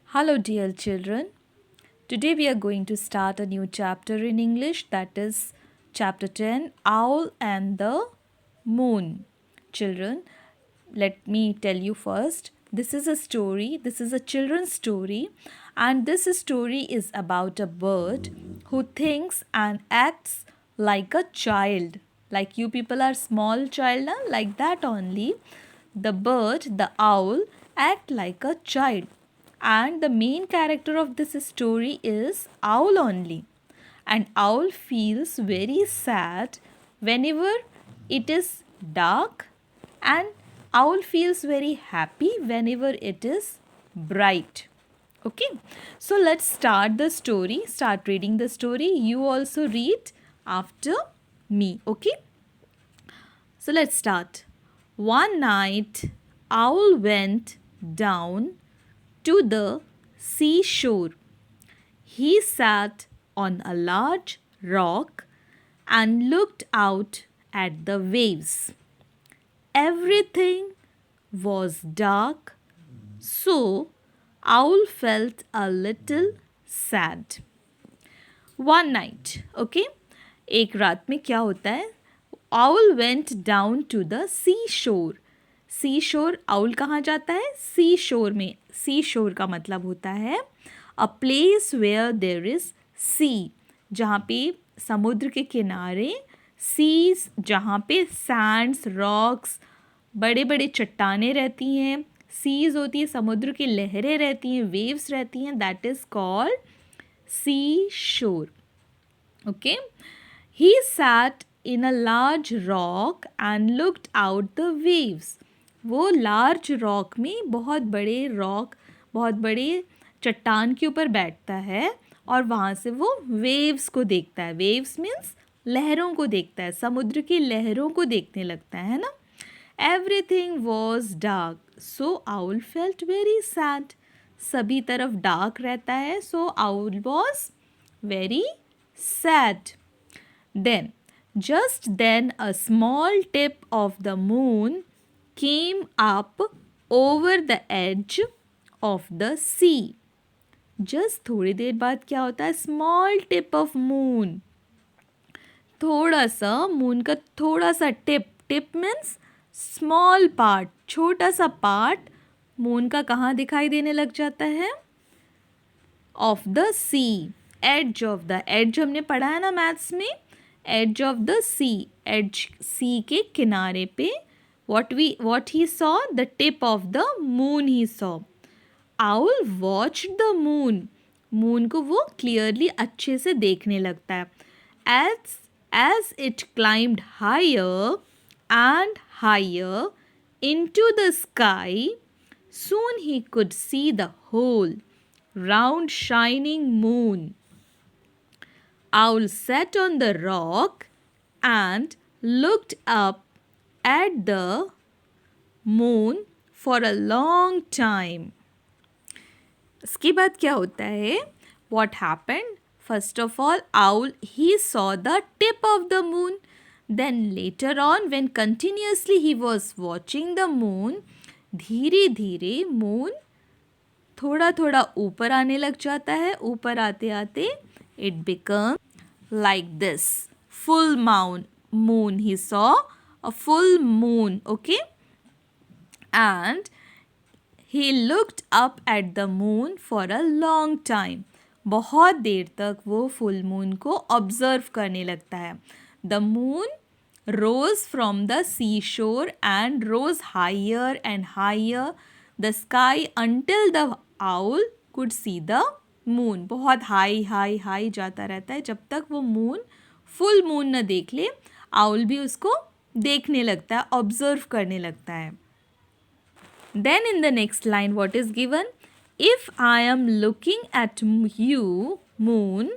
Hello, dear children. Today we are going to start a new chapter in English, that is chapter 10, Owl and the Moon. Children, let me tell you first, this is a story, this is a children's story, and this story is about a bird who thinks and acts like a child. Like you people are small child, na? Like that only. The bird, the owl, act like a child, and the main character of this story is Owl only. And Owl feels very sad whenever it is dark, and Owl feels very happy whenever it is bright. Okay, so let's start the story. Start reading the story. You also read after me. Okay, so let's start. One night, Owl went down to the seashore. He sat on a large rock and looked out at the waves. Everything was dark, so Owl felt a little sad. One night, okay? एक रात में क्या होता है? Owl went down to the seashore. Seashore, owl कहाँ जाता है? Seashore में. Seashore का मतलब होता है a place where there is sea. जहाँ पे समुद्र के किनारे seas, जहाँ पे sands, rocks, बड़े बड़े चट्टानें रहती हैं. seas होती है समुद्र की लहरें रहती हैं, waves रहती हैं. That is called seashore. Okay, he sat in a large rock and looked out the waves. वो लार्ज रॉक में बहुत बड़े चट्टान के ऊपर बैठता है और वहाँ से वो वेव्स को देखता है. वेव्स मीन्स लहरों को देखता है, समुद्र की लहरों को देखने लगता है ना. Everything was dark, so owl felt very sad. सभी तरफ डार्क रहता है, so owl was very sad. Just then, a small tip of the moon came up over the edge of the sea. Just थोड़ी देर बाद क्या होता है? Small tip of moon. थोड़ा सा मून का थोड़ा सा टिप मीन्स स्मॉल पार्ट, छोटा सा पार्ट मून का कहाँ दिखाई देने लग जाता है? Of the sea. Edge of the, edge हमने पढ़ा है ना मैथ्स में. Edge of the sea, edge sea के किनारे पे. what he saw, the tip of the moon he saw. Owl watched the moon. Moon को वो क्लियरली अच्छे से देखने लगता है. as it climbed higher and higher into the sky, soon he could see the whole round shining moon. Owl sat on the rock and looked up at the moon for a long time. इसके बाद क्या होता है? What happened? First of all, Owl, he saw the tip of the moon. Then later on, when continuously he was watching the moon, धीरे धीरे moon थोड़ा थोड़ा ऊपर आने लग जाता है. ऊपर आते आते it becomes like this. Full moon. He saw a full moon. Okay? And he looked up at the moon for a long time. बहुत देर तक वो फुल मून को ऑब्जर्व करने लगता है. The moon rose from the seashore and rose higher and higher the sky until the owl could see the moon. बहुत high जाता रहता है जब तक वो मून, फुल मून न देख ले. आउल भी उसको देखने लगता है, ऑब्जर्व करने लगता है. Then in the next line, what is given? If I am looking at you, moon,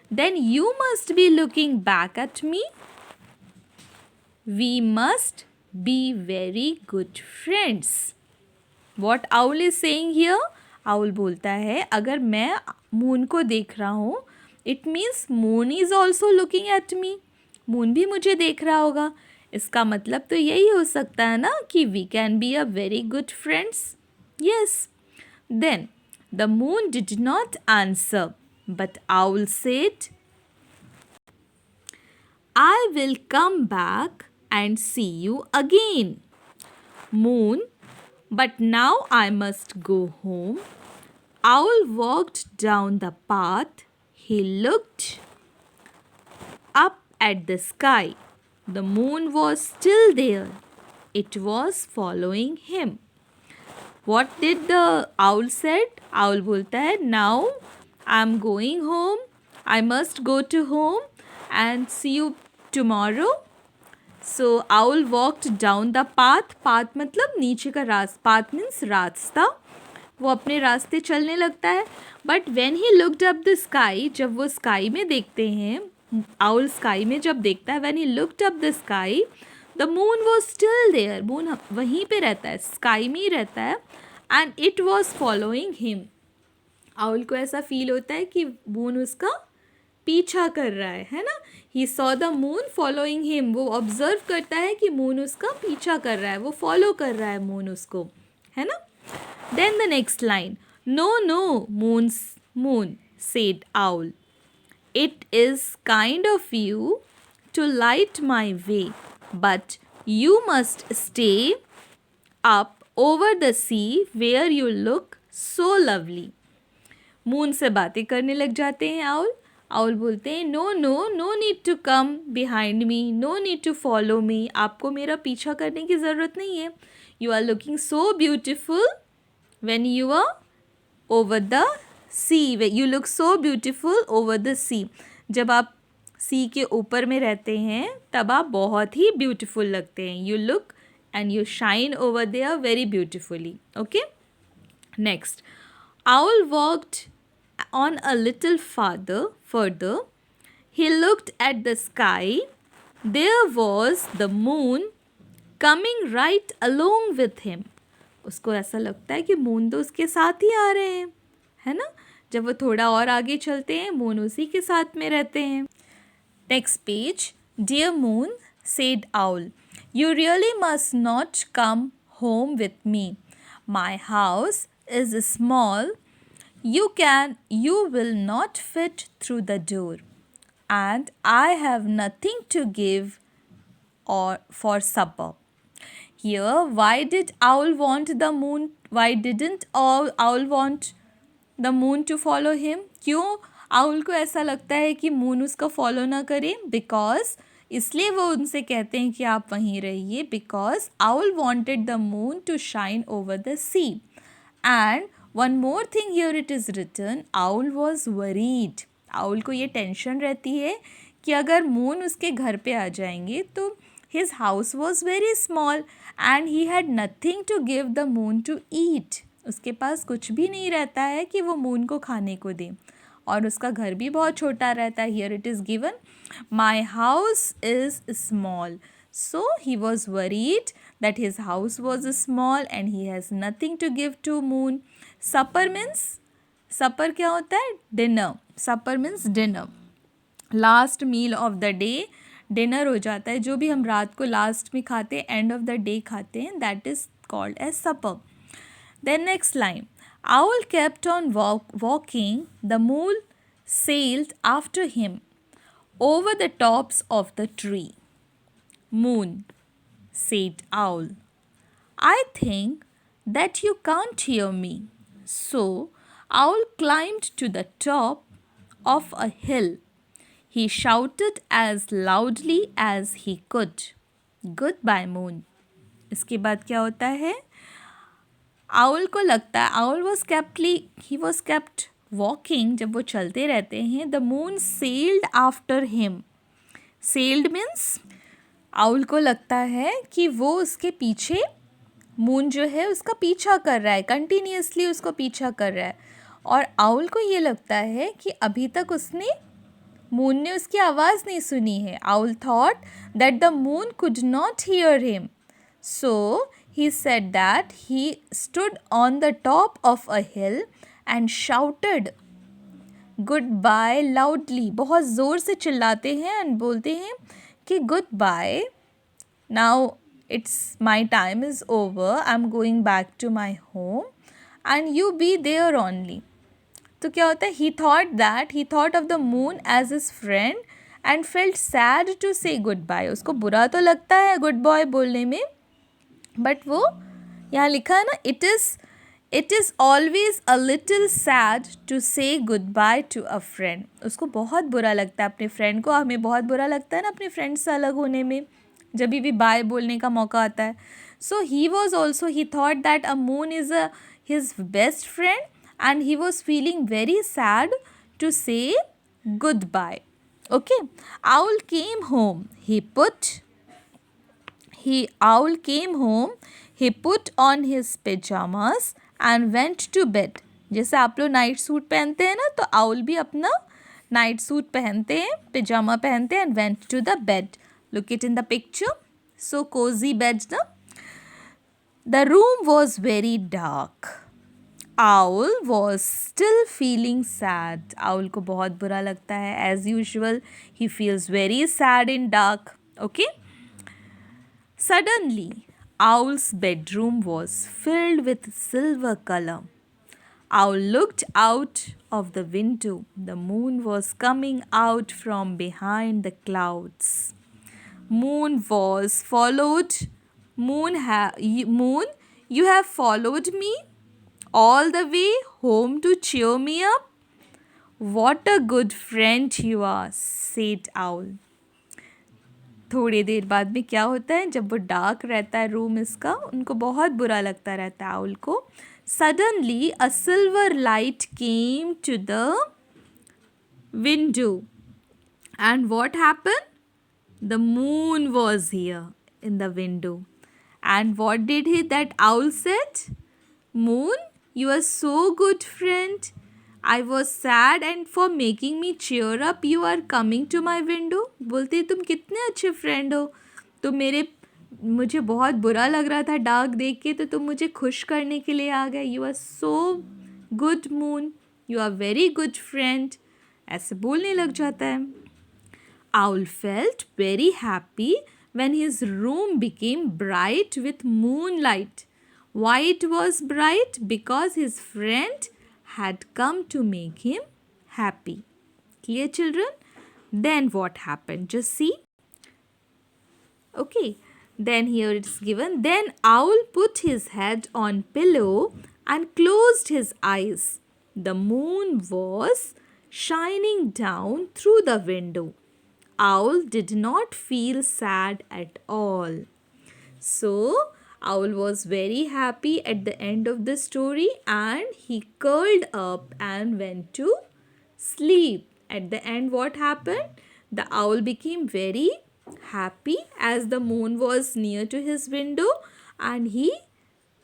then you must be looking back at me. We must be very good friends. What owl is saying here? Owl बोलता है अगर मैं moon को देख रहा हूँ, it means moon is also looking at me. Moon भी मुझे देख रहा होगा. इसका मतलब तो यही हो सकता है ना कि we can be a very good friends. Yes. Then The moon did not answer, but owl said, I will come back and see you again. Moon, but now I must go home. Owl walked down the path. He looked up at the sky. The moon was still there. It was following him. What did the owl said? Owl बोलता है, now I am going home. I must go to home and see you tomorrow. So owl walked down the path. Path मतलब नीचे का रास्ता. Path means रास्ता. वो अपने रास्ते चलने लगता है. But when he looked up the sky, जब वो sky में देखते हैं, owl sky में जब देखता है, when he looked up the sky, the moon was still there. moon वहीं पे रहता है, sky में ही रहता है, and it was following him. owl को ऐसा फील होता है कि moon उसका पीछा कर रहा है ना. He saw the moon following him. वो ऑब्जर्व करता है कि मून उसका पीछा कर रहा है, वो फॉलो कर रहा है मून उसको, है ना. Then the next line, no, moon, said owl. It is kind of you to light my way, but you must stay up over the sea where you look so lovely. Moon से बातें करने लग जाते हैं owl. Owl बोलते हैं, no need to come behind me, no need to follow me. आपको मेरा पीछा करने की ज़रूरत नहीं है. You are looking so beautiful when you are over the sea. You look so beautiful over the sea. जब आप सी के ऊपर में रहते हैं तब आप बहुत ही ब्यूटिफुल लगते हैं. You look and you shine over there very beautifully. Okay, next. Owl walked on a little further. He looked at the sky. There was the moon coming right along with him. उसको ऐसा लगता है कि moon तो उसके साथ ही आ रहे हैं, है ना. जब वो थोड़ा और आगे चलते हैं, मून उसी के साथ में रहते हैं. Next page. Dear moon, said owl, you really must not come home with me. My house is small. You will not fit through the door, and I have nothing to give or for supper. Here, why did owl want the moon? Why didn't owl want the moon to follow him? क्यों owl को ऐसा लगता है कि moon उसका follow ना करे? Because इसलिए वो उनसे कहते हैं कि आप वहीं रहिए. Because owl wanted the moon to shine over the sea. And one more thing here it is written, owl was worried. owl को ये टेंशन रहती है कि अगर मून उसके घर पे आ जाएंगे तो his house was very small and he had nothing to give the moon to eat. उसके पास कुछ भी नहीं रहता है कि वो मून को खाने को दे, और उसका घर भी बहुत छोटा रहता है. Here it is given, my house is small. So he was worried that his house was small and he has nothing to give to moon. Supper means, supper क्या होता है? Dinner. Supper means dinner. Last meal of the day. Dinner हो जाता है, जो भी हम रात को लास्ट में खाते हैं, end of the day खाते हैं, that is called as supper. Then next line. Owl kept on walking. The moon sailed after him over the tops of the tree. Moon, said owl, I think that you can't hear me. So owl climbed to the top of a hill. He shouted as loudly as he could, Goodbye moon. इसके बाद क्या होता है? owl को लगता है, he was kept walking. जब वो चलते रहते हैं, the moon sailed after him. Sailed means owl को लगता है कि वो उसके पीछे, मून जो है उसका पीछा कर रहा है, कंटिन्यूसली उसको पीछा कर रहा है. और आउल को ये लगता है कि अभी तक मून ने उसकी आवाज़ नहीं सुनी है. Owl thought that the moon could not hear him. So he said that he stood on the top of a hill and shouted goodbye loudly. बहुत ज़ोर से चिल्लाते हैं एंड बोलते हैं कि goodbye, now it's my time is over, I am going back to my home, and you be there only. तो क्या होता है, he thought of the moon as his friend and felt sad to say goodbye. उसको बुरा तो लगता है good boy बोलने में, बट वो यहाँ लिखा है ना, it is always a little sad to say goodbye to a friend. उसको बहुत बुरा लगता है अपने फ्रेंड को. हमें बहुत बुरा लगता है ना अपने फ्रेंड से अलग होने में, जब भी बाय बोलने का मौका आता है. So he thought that a moon is his best friend and he was feeling very sad to say goodbye. Okay. Owl came home. Owl came home. He put on his pajamas and went to bed. जैसे आप लोग night suit पहनते हैं ना, तो owl भी अपना night suit पहनते हैं, पिजामा पहनते हैं, and went to the bed. Look it in the picture. So cozy bed ना. The room was very dark. Owl was still feeling sad. Owl को बहुत बुरा लगता है. As usual, he feels very sad in dark. Okay. Suddenly, Owl's bedroom was filled with silver color. Owl looked out of the window. The moon was coming out from behind the clouds. Moon, you have followed me all the way home to cheer me up. What a good friend you are, said Owl. थोड़ी देर बाद में क्या होता है, जब वो dark रहता है रूम इसका, उनको बहुत बुरा लगता रहता है आउल को. Suddenly a silver light came to the window and what happen, the moon was here in the window. And what did he that owl said, moon you are so good friend, I was sad and for making me cheer up you are coming to my window. बोलते तुम कितने अच्छे friend हो, तो मुझे बहुत बुरा लग रहा था डार्क देख के, तो तुम मुझे खुश करने के लिए आ गए. You are so good moon, you are very good friend. ऐसे बोलने लग जाता है. Owl felt very happy when his room became bright with moonlight. Why it was bright? Because his friend had come to make him happy. Clear, children? Then what happened? Just see. Okay. Then here it's given. Then Owl put his head on pillow and closed his eyes. The moon was shining down through the window. Owl did not feel sad at all. So Owl was very happy at the end of the story and he curled up and went to sleep. At the end, what happened? The owl became very happy as the moon was near to his window and he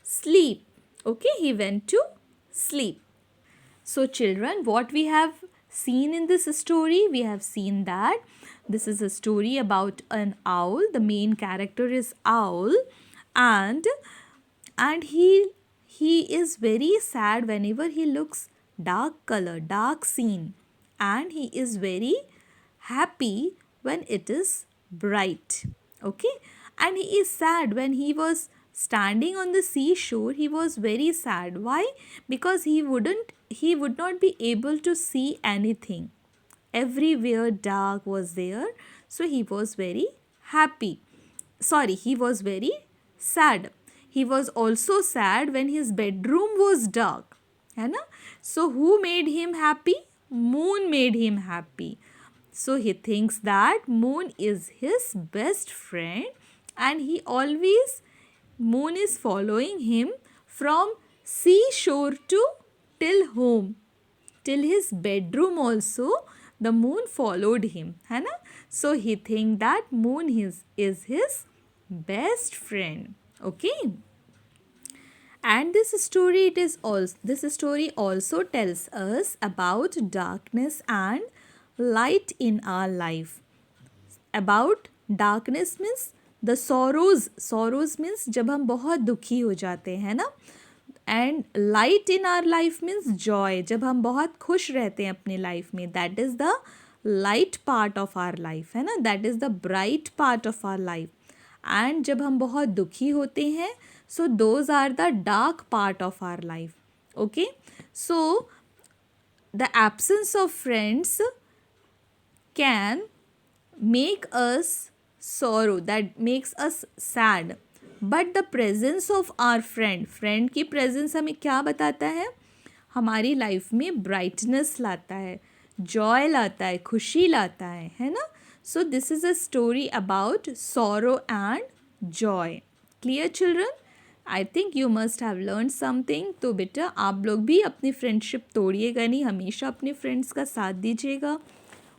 sleep. Okay, he went to sleep. So children, what we have seen in this story, we have seen that this is a story about an owl. The main character is Owl. And he is very sad whenever he looks dark color, dark scene, and he is very happy when it is bright. Okay, and he is sad when he was standing on the seashore. He was very sad. Why? Because he would not be able to see anything. Everywhere dark was there, so he was very happy. He was very sad. He was also sad when his bedroom was dark, है ना? So who made him happy? Moon made him happy. So he thinks that moon is his best friend and moon is following him from seashore to till home, till his bedroom also the moon followed him, है ना? So he think that moon is his best friend. Okay. And this story also tells us about darkness and light in our life. About darkness means the sorrows means जब हम बहुत दुखी हो जाते हैं ना, and light in our life means joy, जब हम बहुत खुश रहते हैं अपने लाइफ में. That is the light part of our life, है ना? That is the bright part of our life. And जब हम बहुत दुखी होते हैं, so those are the dark part of our life. Okay, so the absence of friends can make us sorrow, that makes us sad, but the presence of our friend की presence हमें क्या बताता है, हमारी लाइफ में brightness लाता है, Joy लाता है, खुशी लाता है ना. So this is a story about sorrow and Joy. Clear children? I think you must have learn something. तो बेटा आप लोग भी अपनी फ्रेंडशिप तोड़िएगा नहीं, हमेशा अपने फ्रेंड्स का साथ दीजिएगा.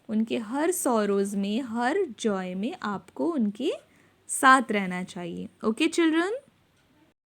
उनके हर सॉरोज़ में, हर जॉय में आपको उनके साथ रहना चाहिए. Okay children?